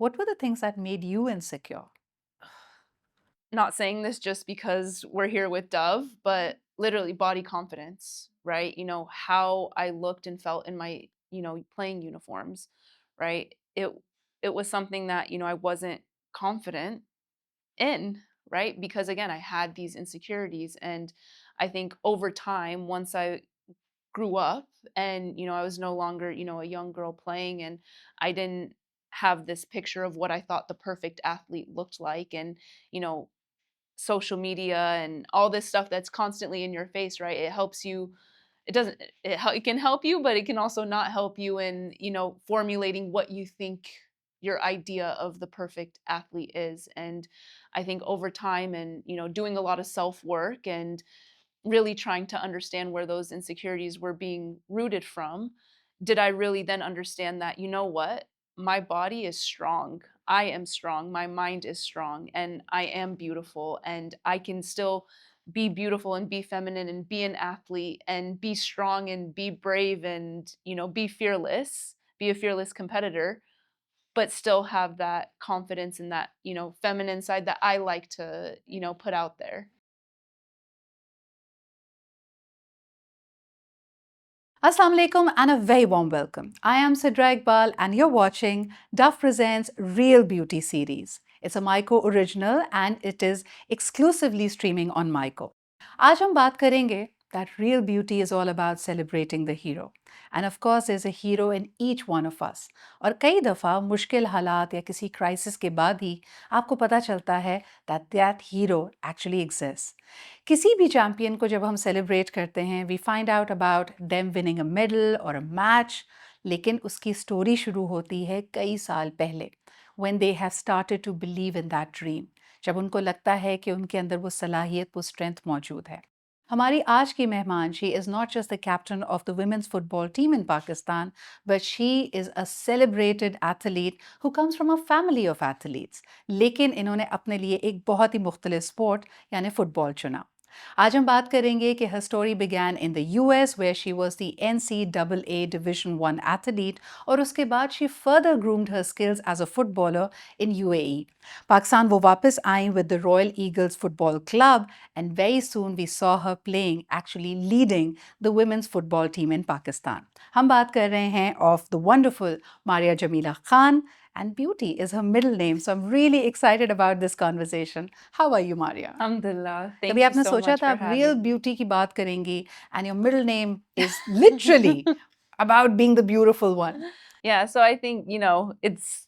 What were the things that made you insecure? Not saying this just because we're here with Dove, but literally body confidence, right? How I looked and felt in my, playing uniforms, right? It was something that, I wasn't confident in, right? Because again, I had these insecurities, and I think over time, once I grew up and, I was no longer, a young girl playing, and I didn't have this picture of what I thought the perfect athlete looked like, and, you know, social media and all this stuff that's constantly in your face, right? It helps you. It doesn't. It can help you, but it can also not help you in formulating what you think your idea of the perfect athlete is. And I think over time, and doing a lot of self work and really trying to understand where those insecurities were being rooted from, did I really then understand that, what? My body is strong. I am strong. My mind is strong. And I am beautiful. And I can still be beautiful and be feminine and be an athlete and be strong and be brave and, be fearless, be a fearless competitor, but still have that confidence and that, feminine side that I like to, put out there. Assalamu alaikum and a very warm welcome. I am Sidra Iqbal and you're watching Dove Presents Real Beauty series. It's a Myco original and it is exclusively streaming on Myco. आज हम बात करेंगे that real beauty is all about celebrating the hero. And of course, there's a hero in each one of us. और कई दफ़ा मुश्किल हालात या किसी क्राइसिस के बाद ही आपको पता चलता है that hero actually exists. किसी भी चैंपियन को जब हम सेलिब्रेट करते हैं we find out about them winning a medal और अ मैच, लेकिन उसकी स्टोरी शुरू होती है कई साल पहले when they have started to believe in that dream, जब उनको लगता है कि उनके अंदर वो सलाहियत, वो स्ट्रेंथ मौजूद है। हमारी आज की मेहमान, she is not just the captain of the women's football team in Pakistan, but she is a celebrated athlete who comes from a family of athletes. लेकिन इन्होंने अपने लिए एक बहुत ही मुख्तलिफ स्पोर्ट यानी फुटबॉल चुना। आज हम बात करेंगे कि her story began in the US where she was the NCAA Division 1 athlete और उसके बाद she further groomed her skills as a footballer in UAE. Pakistan वो वापस आई with the Royal Eagles Football Club and very soon we saw her playing, actually leading the women's football team in Pakistan. हम बात कर रहे हैं of the wonderful Maria Jamila Khan, and Beauty is her middle name, so I'm really excited about this conversation. How are you, Maria? Alhamdulillah. कभी Thank you आपने so सोचा much था for आप रियल having ब्यूटी की बात करेंगी and your middle name is literally me. about being the beautiful one? Yeah, so I think, it's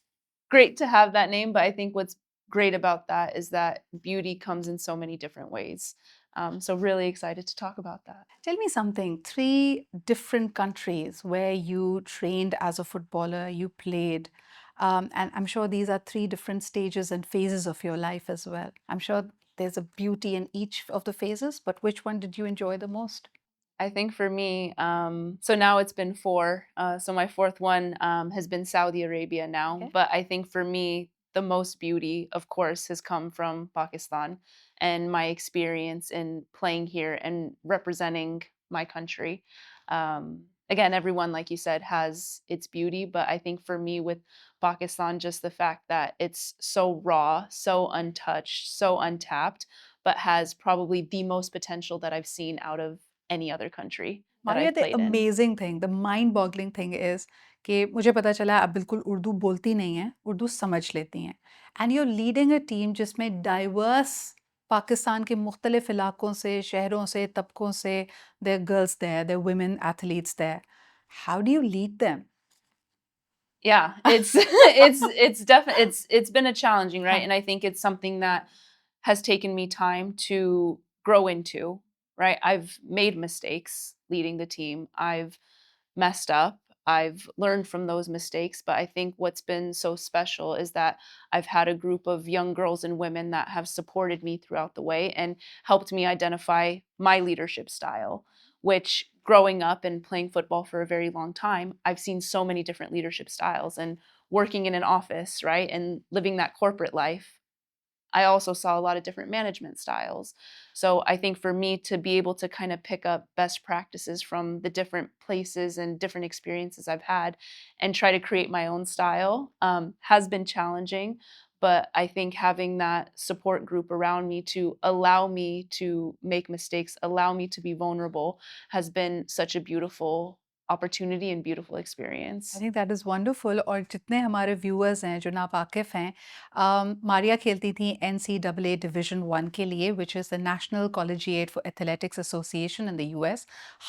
great to have that name, but I think what's great about that is that beauty comes in so many different ways. So really excited to talk about that. Tell me something. Three different countries where you trained as a footballer, you played, and I'm sure these are three different stages and phases of your life as well. I'm sure there's a beauty in each of the phases, but which one did you enjoy the most? I think for me, so now it's been four. So my fourth one has been Saudi Arabia now. Okay. But I think for me, the most beauty, of course, has come from Pakistan and my experience in playing here and representing my country. Again, everyone, like you said, has its beauty. But I think for me, with Pakistan, just the fact that it's so raw, so untouched, so untapped, but has probably the most potential that I've seen out of any other country that Maria, I've the played in. amazing thing, the mind-boggling thing is कि मुझे पता चला आप बिल्कुल उर्दू बोलती नहीं हैं, उर्दू समझ लेती हैं। And you are leading a team जिसमें डाइवर्स पाकिस्तान के मुख्तलिफ इलाकों से, शहरों से, तबकों से, there girls there, there women athletes there. How do you lead them? Yeah, it's it's definitely it's been a challenging, right? हाँ, And I think it's something that has taken me time to grow into, right? I've made mistakes leading the team. I've messed up. I've learned from those mistakes, but I think what's been so special is that I've had a group of young girls and women that have supported me throughout the way and helped me identify my leadership style, which growing up and playing football for a very long time, I've seen so many different leadership styles and working in an office, right? And living that corporate life. I also saw a lot of different management styles. So I think for me to be able to kind of pick up best practices from the different places and different experiences I've had and try to create my own style has been challenging. But I think having that support group around me to allow me to make mistakes, allow me to be vulnerable, has been such a beautiful opportunity and beautiful I experience. Think that is wonderful. और जितने हमारे viewers हैं जो नावाकिफ़ हैं, मारिया खेलती थी NCAA division 1 के लिए, which is the national collegiate for athletics association in the US,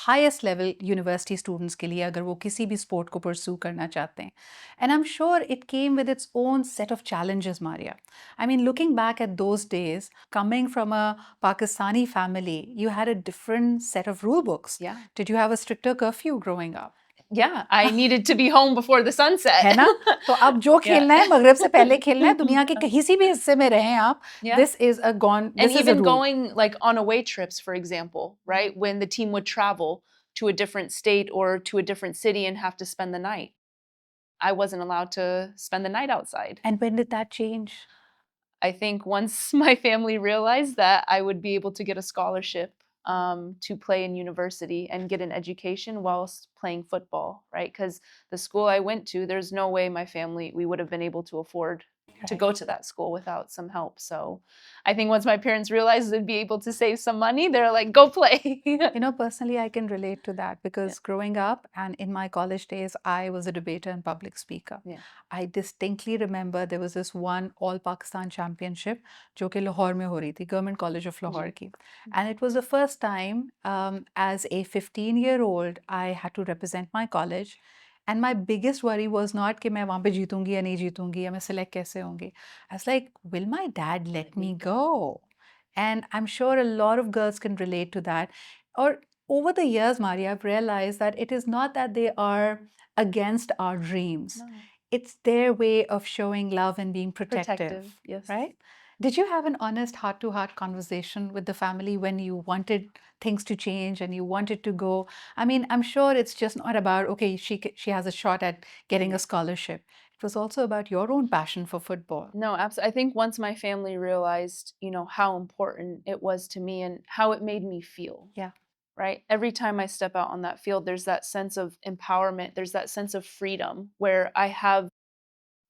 highest level university students के लिए अगर वो किसी भी स्पोर्ट को परस्यू करना चाहते हैं। And I am sure it came with its own set of challenges, Maria. I mean, looking back at those days, coming from a Pakistani family, you had a different set of rule books. Yeah. Did you have a stricter curfew growing up? Yeah, I needed to be home before the sunset. है ना? तो अब जो Yeah. खेलना है मगरिब से पहले खेलना है, दुनिया के किसी भी हिस्से में रहें आप, Yeah. this is a gone, And this is a even rule. going like on away trips, for example, right? When the team would travel to a different state or to a different city and have to spend the night, I wasn't allowed to spend the night outside. And when did that change? I think once my family realized that I would be able to get a scholarship to play in university and get an education whilst playing football, right? Because the school I went to, there's no way my family, we would have been able to afford to go to that school without some help. So I think once my parents realized they'd be able to save some money, they're like, go play. You know, personally, I can relate to that because growing up and in my college days, I was a debater and public speaker. Yeah. I distinctly remember there was this one All Pakistan Championship जो कि लाहौर में हो रही थी, Government College of Lahore की. And it was the first time as a 15-year-old I had to represent my college. And my biggest worry was not कि मैं वहाँ पे जीतूंगी या नहीं जीतूंगी या मैं select कैसे होंगी. I was like, will my dad let me go? And I'm sure a lot of girls can relate to that. Or over the years, Maria, I've realized that it is not that they are against our dreams. No. It's their way of showing love and being protective. Yes. Right? Did you have an honest heart-to-heart conversation with the family when you wanted things to change and you wanted to go? I mean, I'm sure it's just not about, okay, she has a shot at getting a scholarship. It was also about your own passion for football. No, absolutely. I think once my family realized, how important it was to me and how it made me feel. Yeah. Right? Every time I step out on that field, there's that sense of empowerment, there's that sense of freedom where I have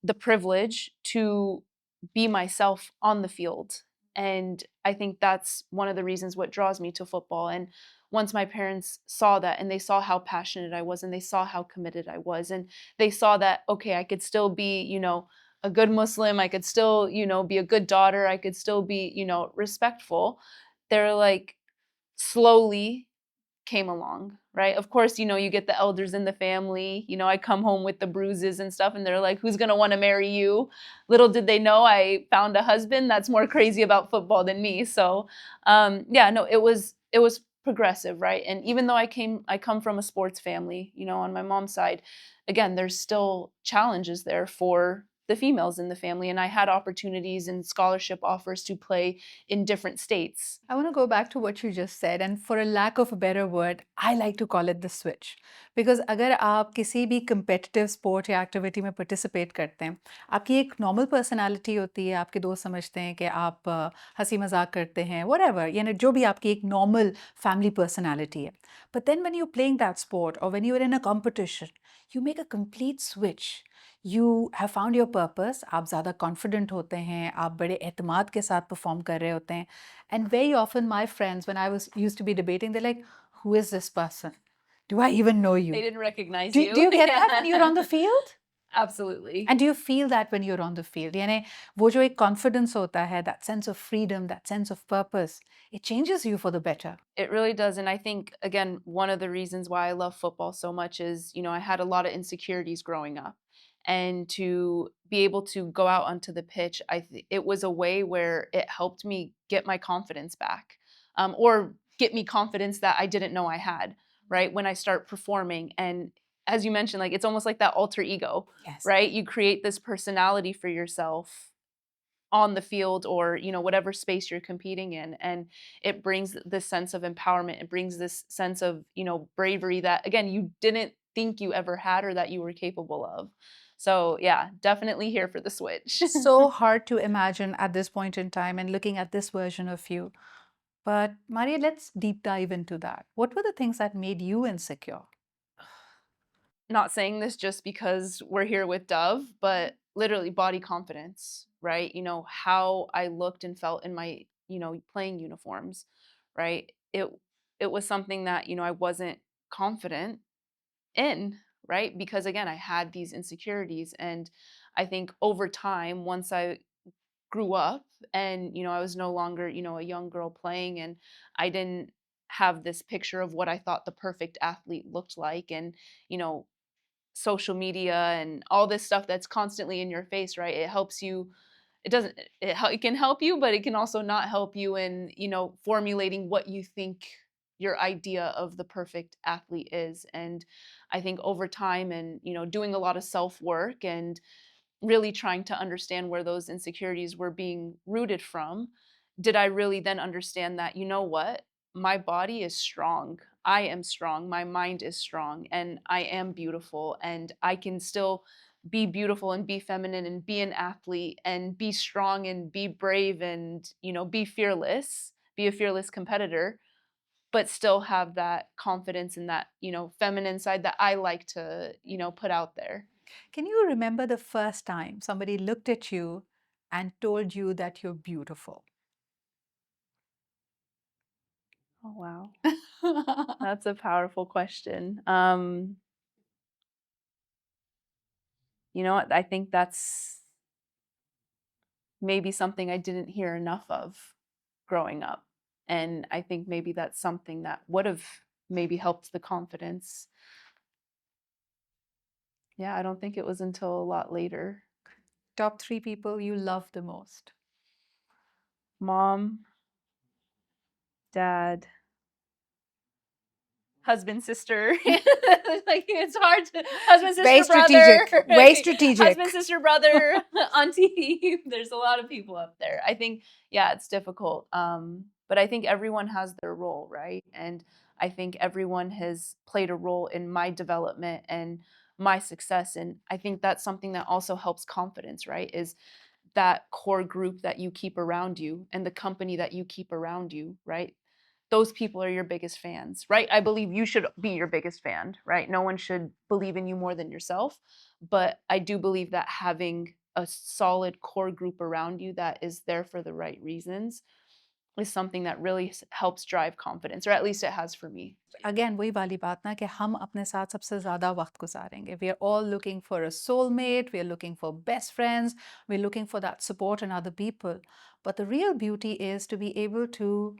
the privilege to be myself on the field. And I think that's one of the reasons what draws me to football. And once my parents saw that and they saw how passionate I was and they saw how committed I was and they saw that, okay, I could still be, a good Muslim, I could still, be a good daughter, I could still be, respectful. They're like slowly came along, right? Of course, you get the elders in the family. I come home with the bruises and stuff, and they're like, who's going to want to marry you? Little did they know I found a husband that's more crazy about football than me. So, yeah, no, it was progressive, right? And even though I come from a sports family, on my mom's side, again, there's still challenges there for the females in the family. And I had opportunities and scholarship offers to play in different states. I want to go back to what you just said, and for a lack of a better word, I like to call it the switch. Because अगर आप किसी भी competitive sport या activity में participate करते हैं, आपकी एक normal personality होती है, आपके दोस्त समझते हैं कि आप हंसी मजाक करते हैं, whatever, यानी जो भी आपकी एक normal family personality है. But then when you're playing that sport or when you're in a competition, you make a complete switch. You have found your purpose, आप ज़्यादा confident होते हैं, आप बड़े एतमाद के साथ perform कर रहे होते हैं. And very often my friends, when I was used to be debating, they're like, who is this person? Do I even know you? They didn't recognize Do, you. do you get that when you're on the field? Absolutely. And do you feel that when you're on the field? यानी वो जो एक confidence होता है, that sense of freedom, that sense of purpose, it changes you for the better. It really does. And I think, again, one of the reasons why I love football so much is, I had a lot of insecurities growing up. And to be able to go out onto the pitch, it was a way where it helped me get my confidence back, or get me confidence that I didn't know I had, right? When I start performing. And as you mentioned, like it's almost like that alter ego, Yes. right? You create this personality for yourself on the field or whatever space you're competing in, and it brings this sense of empowerment, it brings this sense of bravery that again you didn't think you ever had or that you were capable of. So yeah, definitely here for the switch. So hard to imagine at this point in time and looking at this version of you. But Maria, let's deep dive into that. What were the things that made you insecure? Not saying this just because we're here with Dove, but literally body confidence, right? How I looked and felt in my, playing uniforms, right? It was something that, I wasn't confident in, right? Because again, I had these insecurities, and I think over time, once I grew up and, I was no longer, a young girl playing, and I didn't have this picture of what I thought the perfect athlete looked like, and, you know, social media and all this stuff that's constantly in your face, right? It helps you. It doesn't. It can help you, but it can also not help you in, formulating what you think your idea of the perfect athlete is. And I think over time, and, doing a lot of self work and really trying to understand where those insecurities were being rooted from, did I really then understand that, you know what? My body is strong. I am strong. My mind is strong. And I am beautiful. And I can still be beautiful and be feminine and be an athlete and be strong and be brave and, be fearless, be a fearless competitor, but still have that confidence and that, feminine side that I like to, put out there. Can you remember the first time somebody looked at you and told you that you're beautiful? Oh, wow. That's a powerful question. You know what? I think that's maybe something I didn't hear enough of growing up. And I think maybe that's something that would have maybe helped the confidence. Yeah, I don't think it was until a lot later. Top three people you love the most. Mom, dad, husband, sister. Like it's hard to husband, Very sister, brother, strategic. Very strategic. husband, sister, brother, auntie. There's a lot of people up there. I think, yeah, it's difficult. But I think everyone has their role, right? And I think everyone has played a role in my development and my success. And I think that's something that also helps confidence, right? Is that core group that you keep around you and the company that you keep around you, right? Those people are your biggest fans, right? I believe you should be your biggest fan, right? No one should believe in you more than yourself. But I do believe that having a solid core group around you that is there for the right reasons is something that really helps drive confidence, or at least it has for me. Again, वही वाली बात ना कि हम अपने साथ सबसे ज़्यादा वक्त गुजारेंगे. We are all looking for a soulmate, we are looking for best friends, we're looking for that support in other people. But the real beauty is to be able to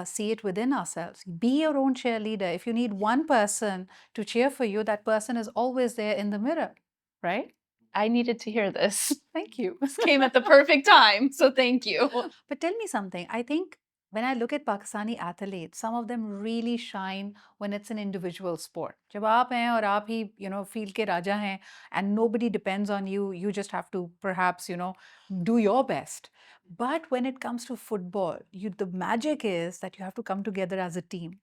see it within ourselves. Be your own cheerleader. If you need one person to cheer for you, that person is always there in the mirror, right? I needed to hear this. Thank you. This came at the perfect time, so thank you. But tell me something. I think when I look at Pakistani athletes, some of them really shine when it's an individual sport. जब आप हैं और आप ही, field के राजा हैं and nobody depends on you, you just have to perhaps, do your best. But when it comes to football, the magic is that you have to come together as a team.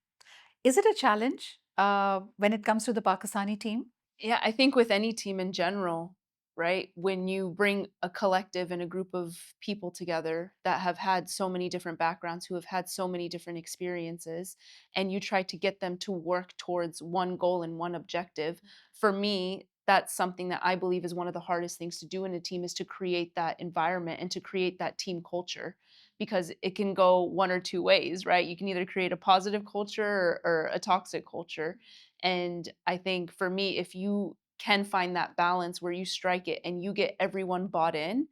Is it a challenge when it comes to the Pakistani team? Yeah, I think with any team in general, right? When you bring a collective and a group of people together that have had so many different backgrounds, who have had so many different experiences, and you try to get them to work towards one goal and one objective, for me, that's something that I believe is one of the hardest things to do in a team, is to create that environment and to create that team culture, because it can go one or two ways, right? You can either create a positive culture or a toxic culture. And I think for me, if you can find that balance where you strike it and you get everyone bought in,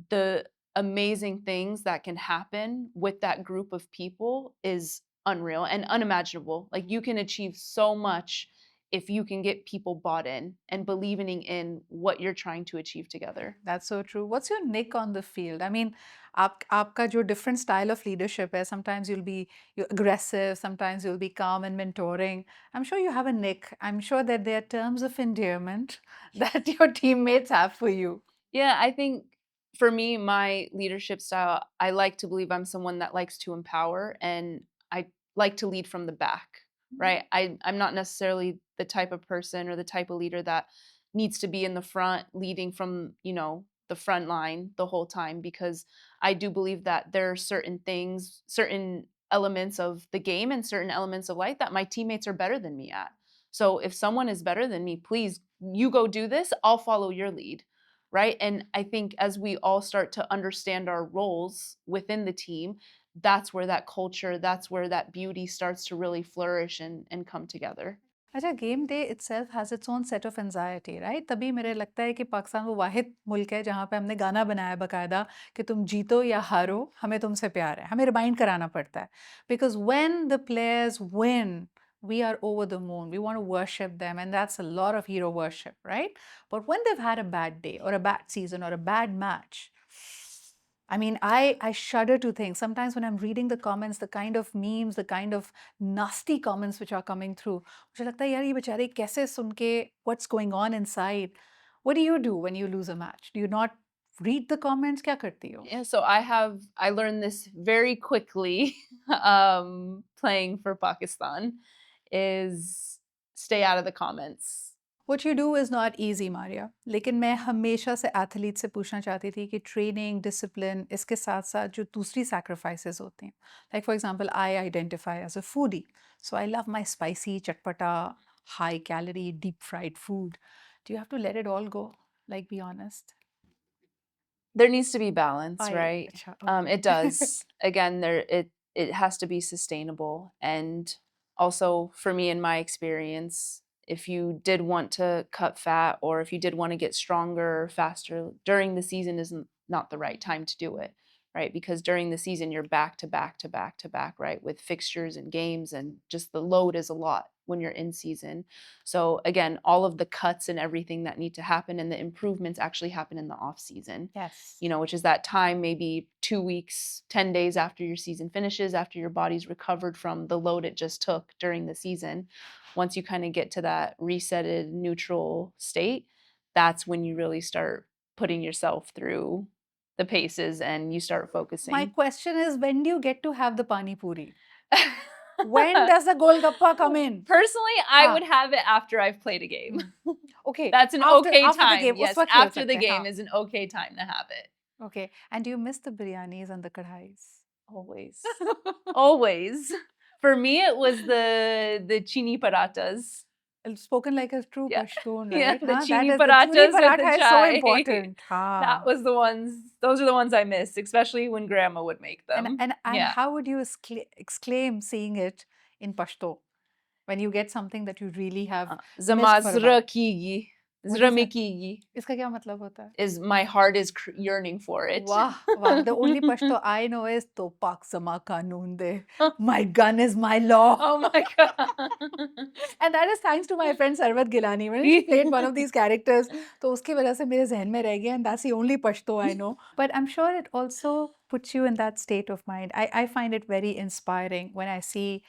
the amazing things that can happen with that group of people is unreal and unimaginable. Like you can achieve so much if you can get people bought in and believing in what you're trying to achieve together. That's so true. What's your nick on the field? I mean, आपका जो different style of leadership है, sometimes you're aggressive, sometimes you'll be calm and mentoring. I'm sure you have a nick. I'm sure that there are terms of endearment that your teammates have for you. Yeah, I think for me, my leadership style, I like to believe I'm someone that likes to empower, and I like to lead from the back, right? I'm not necessarily the type of person or the type of leader that needs to be in the front, leading from, the front line the whole time, because I do believe that there are certain things, certain elements of the game and certain elements of life that my teammates are better than me at. So if someone is better than me, please, you go do this, I'll follow your lead, right? And I think as we all start to understand our roles within the team, that's where that culture, that's where that beauty starts to really flourish and come together. अच्छा, game day itself has its own set of anxiety, right? तभी मेरे लगता है कि पाकिस्तान वो वाहिद मुल्क है जहाँ पे हमने गाना बनाया बाकायदा कि तुम जीतो या हारो, हमें तुमसे प्यार है. हमें रिमाइंड कराना पड़ता है. Because when the players win, we are over the moon. We want to worship them, and that's a lot of hero worship, right? But when they've had a bad day or a bad season or a bad match, I mean, I shudder to think sometimes when I'm reading the comments, the kind of memes, the kind of nasty comments which are coming through. मुझे लगता है यार ये बेचारे कैसे सुन के what's going on inside. What do you do when you lose a match? Do you not read the comments? क्या करती हो? Yeah, so I learned this very quickly playing for Pakistan, is stay out of the comments. What you do is not easy, Maria. लेकिन मैं हमेशा से athlete से पूछना चाहती थी कि ट्रेनिंग, डिसिप्लिन, इसके साथ साथ जो दूसरी सैक्रिफाइसेस होते हैं. Like for example, I identify as a foodie. So I love my spicy, चटपटा, high calorie, deep fried food. Do you have to let it all go? Like, be honest. There needs to be balance, I, right? अच्छा, okay. It does. Again, it has to be sustainable, and also for me, in my experience, if you did want to cut fat or if you did want to get stronger or faster during the season, isn't not the right time to do it, right? Because during the season you're back to back to back to back, right? With fixtures and games, and just the load is a lot when you're in season. So again, all of the cuts and everything that need to happen and the improvements actually happen in the off season. Yes. Which is that time, maybe 2 weeks, 10 days after your season finishes, after your body's recovered from the load it just took during the season. Once you kind of get to that resetted neutral state, that's when you really start putting yourself through the paces and you start focusing. My question is, when do you get to have the pani puri? When does the golgappa come in? Personally, I would have it after I've played a game. Okay. That's an after, okay after time. The game, Yes, उस वक्त खेल after the सकते हैं, game हाँ. is an okay time to have it. Okay. And do you miss the biryanis and the kadhais? Always. Always. For me, it was the chini paratas. It's spoken like a true Yeah. Pashtun, Yeah, right? the Huh? chini That is, the chuni paratas with paratha the is so chai. important. That was the ones, those are the ones I miss, especially when grandma would make them. And Yeah. how would you exclaim seeing it in Pashto when you get something that you really have missed for a while? Zra kigi. What Zra is that? mikigi. इसका क्या मतलब होता है? Is my heart is yearning for it. Wow, wow. The only Pashto I know is Topak Sama Kanun De. My gun is my law. Oh my God. And that is thanks to my friend Sarvat Gilani. When she played one of these characters, तो उसकी वजह से मेरे ज़हन में रह गया, and that's the only Pashto I know. But I'm sure it also puts you in that state of mind. I find it very inspiring when I see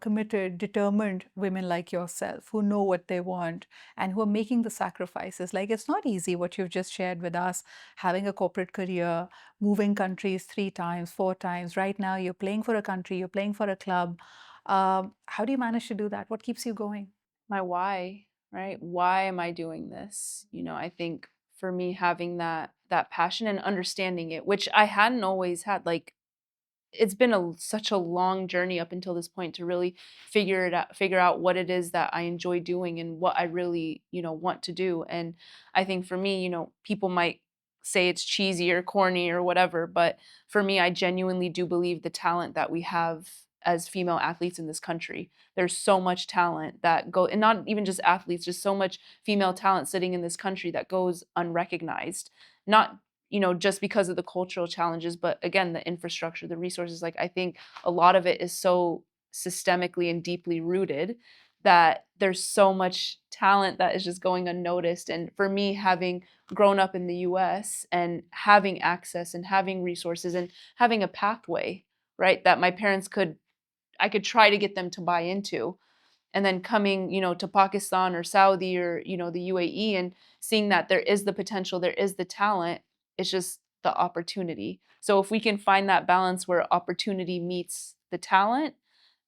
committed, determined women like yourself who know what they want and who are making the sacrifices. Like, it's not easy what you've just shared with us, having a corporate career, moving countries 3 times, 4 times. Right now, you're playing for a country, you're playing for a club. How do you manage to do that? What keeps you going? My why, right? Why am I doing this? I think for me, having that passion and understanding it, which I hadn't always had, like, it's been such a long journey up until this point to really figure out what it is that I enjoy doing and what I really, want to do. And I think for me, people might say it's cheesy or corny or whatever, but for me, I genuinely do believe the talent that we have as female athletes in this country. There's so much talent that and not even just athletes, just so much female talent sitting in this country that goes unrecognized. Not just because of the cultural challenges, but again, the infrastructure, the resources. Like, I think a lot of it is so systemically and deeply rooted that there's so much talent that is just going unnoticed. And for me, having grown up in the US and having access and having resources and having a pathway, right, that my parents I could try to get them to buy into, and then coming, to Pakistan or Saudi or, the UAE, and seeing that there is the potential, there is the talent, it's just the opportunity. So if we can find that balance where opportunity meets the talent,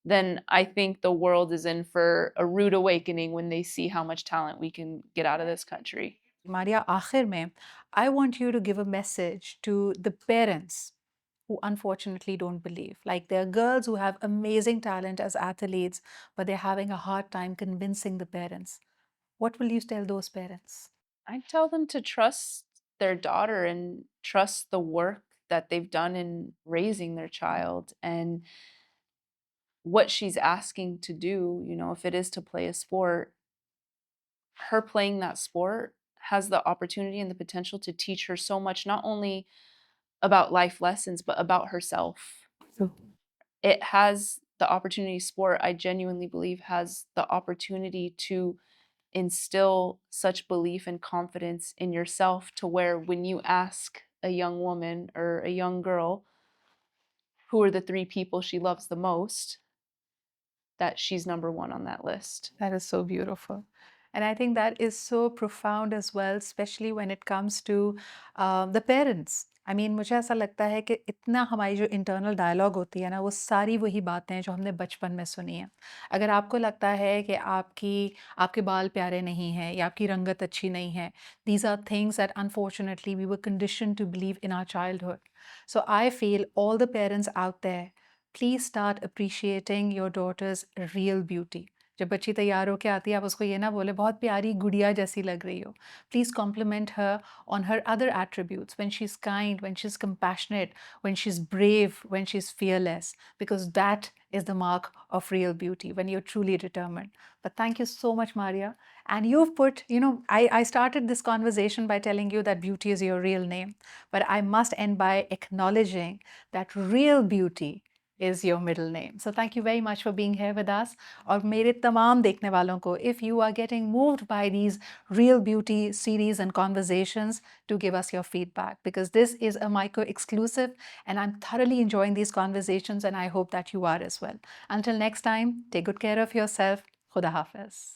then I think the world is in for a rude awakening when they see how much talent we can get out of this country. Maria, आखिर में, I want you to give a message to the parents who unfortunately don't believe. Like there are girls who have amazing talent as athletes, but they're having a hard time convincing the parents. What will you tell those parents? I tell them to trust their daughter and trust the work that they've done in raising their child and what she's asking to do. You know, if it is to play a sport, her playing that sport has the opportunity and the potential to teach her so much, not only about life lessons, but about herself. So, It has the opportunity, sport, I genuinely believe, has the opportunity to instill such belief and confidence in yourself to where when you ask a young woman or a young girl who are the three people she loves the most, that she's number one on that list. that is so beautiful. And I think that is so profound as well, especially when it comes to the parents. I mean, मुझे ऐसा लगता है कि इतना हमारी जो internal dialogue होती है ना, वो सारी वही बातें हैं जो हमने बचपन में सुनी हैं। अगर आपको लगता है कि आपके बाल प्यारे नहीं हैं या आपकी रंगत अच्छी नहीं है, these are things that unfortunately we were conditioned to believe in our childhood. So I feel all the parents out there, please start appreciating your daughter's real beauty. जब बच्ची तैयार होके आती है आप उसको ये ना बोले बहुत प्यारी गुड़िया जैसी लग रही हो. Please compliment her on her other attributes, when she's kind, when she's compassionate, when she's brave, when she's fearless, because that is the mark of real beauty, when you're truly determined. But thank you so much, Maria. And you've put, I started this conversation by telling you that beauty is your real name, but I must end by acknowledging that real beauty is your middle name. So thank you very much for being here with us. और मेरे तमाम देखने वालों को, if you are getting moved by these real beauty series and conversations, to give us your feedback, because this is a Myco exclusive and I'm thoroughly enjoying these conversations and I hope that you are as well. Until next time, take good care of yourself. Khuda Hafiz.